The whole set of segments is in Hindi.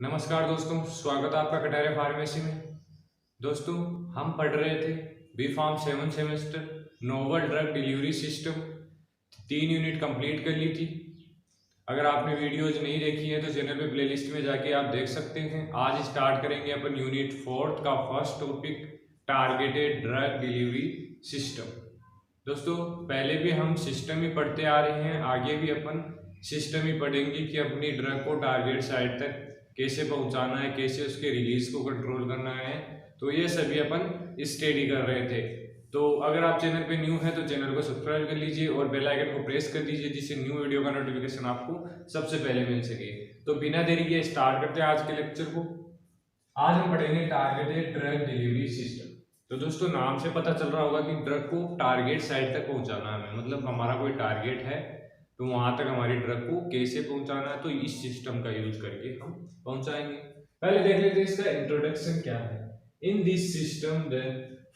नमस्कार दोस्तों, स्वागत है आपका कटारे फार्मेसी में। दोस्तों, हम पढ़ रहे थे B pharm 7 semester novel drug delivery system. 3 unit complete कर ली थी। अगर आपने वीडियोज नहीं देखी है तो चैनल पे प्लेलिस्ट में जाके आप देख सकते हैं। आज स्टार्ट करेंगे अपन यूनिट 4 का first topic, targeted drug delivery system. दोस्तों, पहले भी हम सिस्टम ही पढ़ते आ रहे हैं, आगे भी अपन सिस्टम ही पढ़ेंगे कि अपनी ड्रग को टारगेट साइट तक कैसे पहुंचाना है, कैसे उसके रिलीज को कंट्रोल करना है। तो ये सभी अपन स्टडी कर रहे थे। तो अगर आप चैनल पे न्यू है तो चैनल को सब्सक्राइब कर लीजिए और बेल आइकन को प्रेस कर दीजिए, जिससे न्यू वीडियो का नोटिफिकेशन आपको सबसे पहले मिल सके। तो बिना देरी के स्टार्ट करते हैं आज के लेक्चर को। आज हम पढ़ेंगे टारगेटेड ड्रग डिलीवरी सिस्टम। तो दोस्तों, नाम से पता चल रहा होगा कि ड्रग को टारगेट साइट तक पहुंचाना है। मतलब हमारा कोई टारगेट है तो वहां तक हमारी ड्रग को कैसे पहुंचाना है, तो इस सिस्टम का यूज करके हम पहुंचाएंगे। पहले देख लेते हैं इसका इंट्रोडक्शन क्या है। In this system the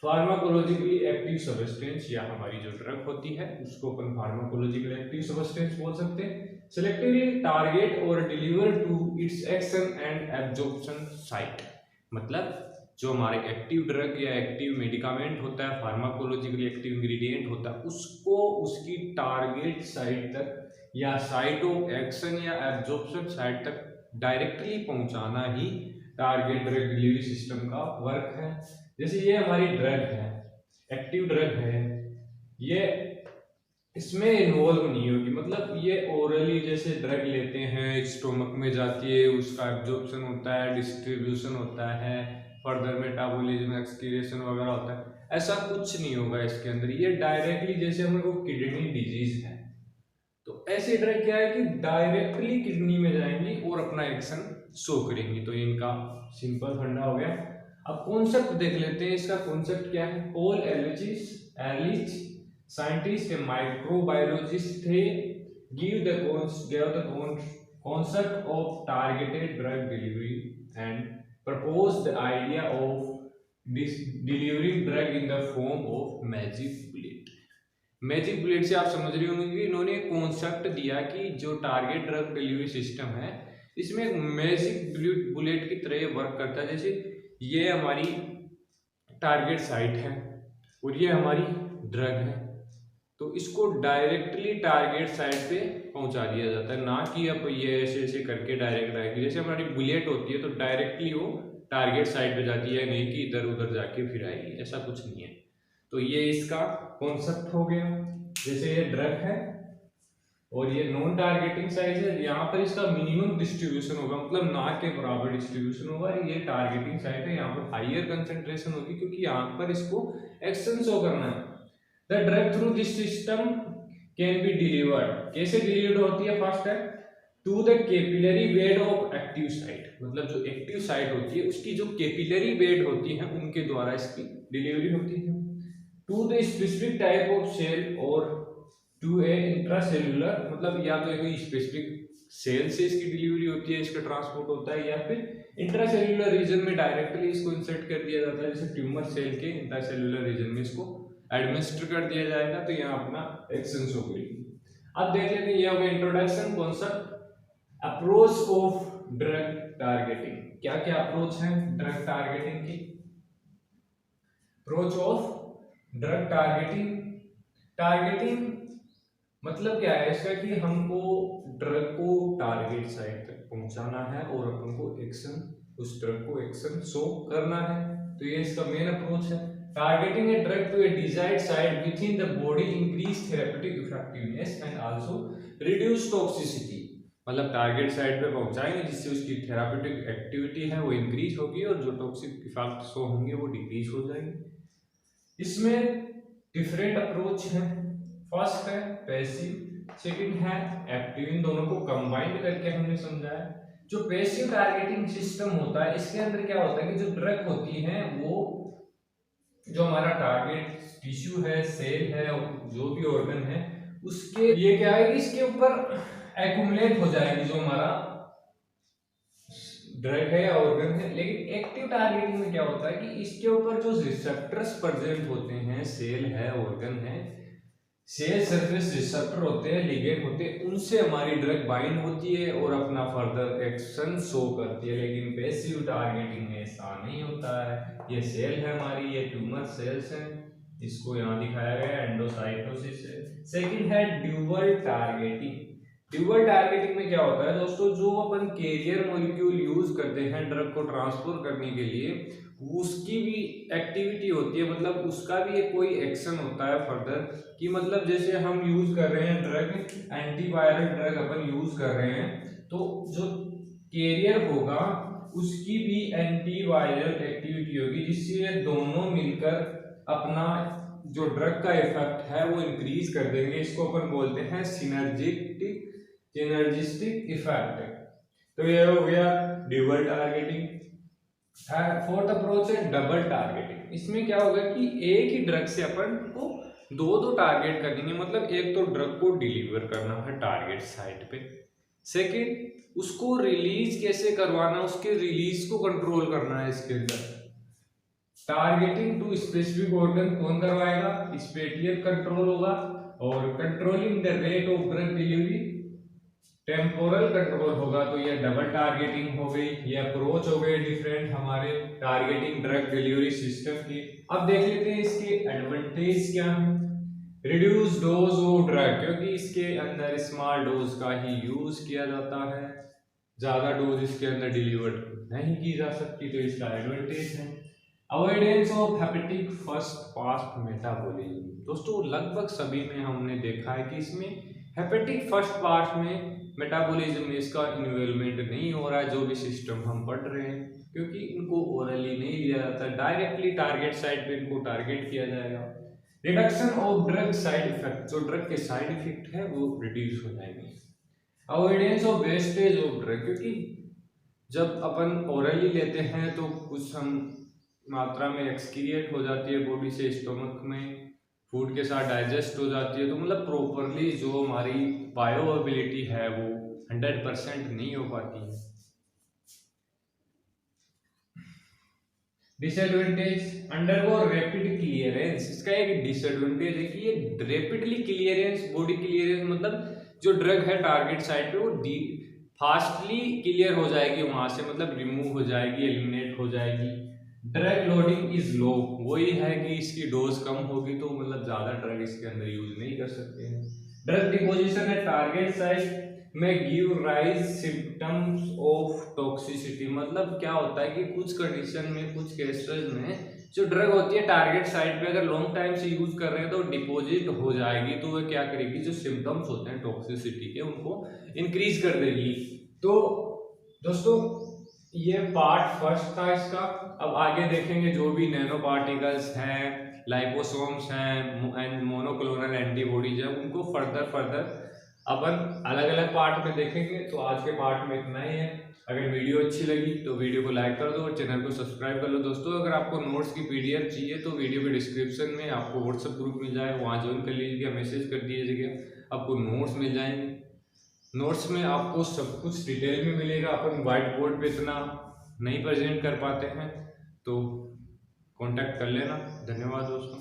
pharmacologically active substance, या हमारी जो ड्रग होती है उसको अपन फार्माकोलॉजिकली एक्टिव सब्सटेंस बोल सकते हैं, selectively target or deliver to its action and absorption site। मतलब जो हमारे एक्टिव ड्रग या एक्टिव मेडिकामेंट होता है, फार्माकोलॉजिकली एक्टिव इंग्रेडिएंट होता है, उसको उसकी टारगेट साइट तक या साइट ऑफ एक्शन या एब्जॉर्प्शन साइट तक डायरेक्टली पहुंचाना ही टारगेट ड्रग डिलीवरी सिस्टम का वर्क है। जैसे ये हमारी ड्रग है, एक्टिव ड्रग है, ये इसमें इन्वॉल्व नहीं होगी। मतलब ये ओरली जैसे ड्रग लेते हैं, स्टोमक में जाती है, उसका एब्जॉर्प्शन होता है, डिस्ट्रीब्यूशन होता है, फर्दर मेटाबॉलिज्म, एक्सक्रीशन वगैरह होता है। ऐसा कुछ नहीं होगा इसके अंदर। ये डायरेक्टली, जैसे हमें को किडनी डिजीज है तो ऐसे ड्रग क्या है कि डायरेक्टली किडनी में जाएंगी और अपना एक्शन शो करेंगी। तो इनका सिंपल फंडा हो गया। अब कॉन्सेप्ट देख लेते हैं। इसका कॉन्सेप्ट क्या है। Paul Ilyich scientist and microbiologist थे, gave the concept of targeted drug delivery and proposed the idea of delivering drug in the form of magic bullet। Magic bullet से आप समझ रहे होंगे कि इन्होंने कॉन्सेप्ट दिया कि जो टारगेट ड्रग डिलीवरी सिस्टम है इसमें एक मैजिक बुलेट की तरह वर्क करता है। जैसे ये हमारी टारगेट साइट है और ये हमारी ड्रग है, तो इसको डायरेक्टली टारगेट साइट पे पहुंचा दिया जाता है, ना कि अब ये ऐसे ऐसे करके डायरेक्ट आएगी। जैसे हमारी बुलेट होती है तो डायरेक्टली वो टारगेट साइट पे जाती है, नहीं कि इधर उधर जाके फिर आएगी, ऐसा कुछ नहीं है। तो ये इसका कॉन्सेप्ट हो गया। जैसे ये ड्रग है और ये नॉन टारगेटिंग साइज है, यहाँ पर इसका मिनिमम डिस्ट्रीब्यूशन होगा, मतलब ना के बराबर डिस्ट्रीब्यूशन होगा। ये टारगेटिंग साइट है, यहाँ पर हाइयर कंसेंट्रेशन होगी क्योंकि यहाँ पर इसको एक्शन शो करना है। The drug through this system can be delivered. कैसे डिलीवर्ड होती है। फर्स्ट है to the capillary bed of active site. मतलब जो एक्टिव साइट होती है उसकी जो कैपिलरी बेड होती है उनके द्वारा इसकी डिलीवरी होती है। To the specific type of cell और टू ए इंट्रासेल्युलर, मतलब या तो एक स्पेसिफिक सेल से इसकी डिलीवरी होती है, इसका ट्रांसपोर्ट होता है, या फिर इंट्रासेल्युलर रीजन में डायरेक्टली इसको इंसर्ट कर दिया जाता है। जैसे ट्यूमर सेल के इंट्रासेल्युलर रीजन में इसको एडमिनिस्टर कर दिया जाएगा, तो यहाँ अपना एक्शन शो करेगी। अब देख लेते हैं, ये हो गया introduction, concept, approach of drug targeting. क्या क्या अप्रोच है ड्रग टारगेटिंग की। Approach of drug targeting. Targeting मतलब क्या है इसका कि हमको ड्रग को टारगेट साइट तक पहुंचाना है और अपन को एक्शन, उस ड्रग को एक्शन शो करना है। तो ये इसका मेन अप्रोच है। Targeting a drug to a desired site within the body increase therapeutic effectiveness and also reduce toxicity. मतलब टारगेट साइट पे पहुंचाएंगे जिससे उसकी थेराप्यूटिक एक्टिविटी है वो इंक्रीज होगी और जो टॉक्सिक इफेक्ट शो होंगे वो डिक्रीज हो जाएंगे। इसमें डिफरेंट अप्रोच है। फर्स्ट है पैसिव, सेकंड है एक्टिव। इन दोनों को कंबाइंड करके हमने समझाया। जो पैसिव टारगेटिंग सिस्टम होता है इसके अंदर क्या होता है कि जो ड्रग होती है वो जो हमारा टारगेट टिश्यू है, सेल है, जो भी ऑर्गन है, उसके ये क्या है कि इसके ऊपर एक्यूमुलेट हो जाएगी जो हमारा ड्रग है या ऑर्गन है। लेकिन एक्टिव टारगेटिंग में क्या होता है कि इसके ऊपर जो रिसेप्टर्स प्रेजेंट होते हैं, सेल है, ऑर्गन है, सेल सरफेस रिसेप्टर होते हैं, लिगेंड होते हैं, उनसे हमारी ड्रग बाइंड होती है और अपना फर्दर एक्शन शो करती है। लेकिन पैसिव टारगेटिंग में ऐसा नहीं होता है। ये सेल है हमारी, ये ट्यूमर सेल्स हैं, इसको यहाँ दिखाया गया है, एंडोसाइटोसिस है। सेकंड है ड्यूअल टारगेटिंग। ड्यूअल टारगेटिंग में क्या होता है दोस्तों, जो अपन कैरियर मॉलिक्यूल यूज करते हैं ड्रग को ट्रांसफर करने के लिए, उसकी भी एक्टिविटी होती है, मतलब उसका भी एक कोई एक्शन होता है फर्दर, कि मतलब जैसे हम यूज कर रहे हैं ड्रग, एंटीवायरल ड्रग अपन यूज कर रहे हैं, तो जो कैरियर होगा उसकी भी एंटीवायरल एक्टिविटी होगी, जिससे दोनों मिलकर अपना जो ड्रग का इफेक्ट है वो इंक्रीज कर देंगे। इसको अपन बोलते हैं सिनर्जिस्टिक इफेक्ट। तो ये हो गया ड्यूअल टारगेटिंग। फोर्थ अप्रोच है डबल टारगेटिंग। इसमें क्या होगा कि एक ही ड्रग से अपन को दो टारगेट करेंगे, मतलब एक तो ड्रग को डिलीवर करना है टारगेट साइट पे, सेकंड उसको रिलीज कैसे करवाना, उसके रिलीज को कंट्रोल करना है इसके अंदर। टारगेटिंग टू स्पेसिफिक ऑर्गन कौन करवाएगा, स्पेटियल कंट्रोल होगा, और controlling the rate of drug delivery temporal control होगा। तो ये डबल टारगेटिंग हो गई, ये अप्रोच हो गई डिफरेंट हमारे टारगेटिंग ड्रग डिलीवरी सिस्टम की। अब देख लेते हैं इसके एडवांटेज क्या है। रिड्यूस डोज ऑफ ड्रग, क्योंकि इसके अंदर स्मॉल डोज का ही यूज किया जाता है, ज्यादा डोज इसके अंदर डिलीवर्ड नहीं की जा सकती, तो इसका एडवांटेज है। Avoidance of hepatic first pass metabolism. दोस्तों लगभग सभी में हमने देखा है कि इसमें हेपेटिक फर्स्ट पास में मेटाबॉलिज्म में इसका इन्वॉल्वमेंट नहीं हो रहा है, जो भी सिस्टम हम पढ़ रहे हैं, क्योंकि इनको ओरली नहीं लिया जाता, डायरेक्टली टारगेट साइट पे इनको टारगेट किया जाएगा। Reduction of drug side effect, जो ड्रग के साइड इफेक्ट है वो रिड्यूस हो जाएंगे। Avoidance of wastage of drug, क्योंकि जब अपन ओरली लेते हैं तो कुछ हम मात्रा में एक्सक्रिएट हो जाती है बॉडी से, स्टोमक में फूड के साथ डाइजेस्ट हो जाती है, तो मतलब प्रॉपरली जो हमारी बायोअवेलेबिलिटी है वो 100% नहीं हो पाती है। Disadvantage, undergo rapid clearance. इसका एक डिसएडवांटेज है कि ये रैपिडली क्लियरेंस, बॉडी क्लियरेंस, मतलब जो ड्रग है टारगेट साइट पे वो फास्टली क्लियर हो जाएगी वहां से, मतलब रिमूव हो जाएगी, एलिमिनेट हो जाएगी। ड्रग लोडिंग इज लो, वही है कि इसकी डोज कम होगी तो मतलब ज्यादा ड्रग इसके अंदर यूज नहीं कर सकते हैं। ड्रग डिपोजिशन है टारगेट साइट में give rise symptoms of toxicity, मतलब क्या होता है कि कुछ कंडीशन में, कुछ केसेस में जो ड्रग होती है टारगेट साइट पे अगर लॉन्ग टाइम से यूज कर रहे हैं तो डिपोजिट हो जाएगी, तो वह क्या करेगी, जो सिम्टम्स होते हैं टॉक्सिसिटी के उनको इंक्रीज कर देगी। तो दोस्तों ये पार्ट फर्स्ट था इसका। अब आगे देखेंगे जो भी नैनो पार्टिकल्स हैं, लाइपोसोम्स हैं एंड मोनोक्लोनल एंटीबॉडीज हैं, उनको फर्दर अपन अलग अलग पार्ट में देखेंगे। तो आज के पार्ट में इतना ही है। अगर वीडियो अच्छी लगी तो वीडियो को लाइक कर दो और चैनल को सब्सक्राइब कर लो। दोस्तों अगर आपको नोट्स की PDF चाहिए तो वीडियो के डिस्क्रिप्शन में आपको व्हाट्सएप ग्रुप मिल जाए, वहाँ ज्वाइन कर लीजिएगा, मैसेज कर दीजिएगा, आपको नोट्स मिल जाएंगे। नोट्स में आपको सब कुछ डिटेल में मिलेगा। अपन व्हाइट बोर्ड पे इतना नहीं प्रेजेंट कर पाते हैं, तो कांटेक्ट कर लेना। धन्यवाद दोस्तों।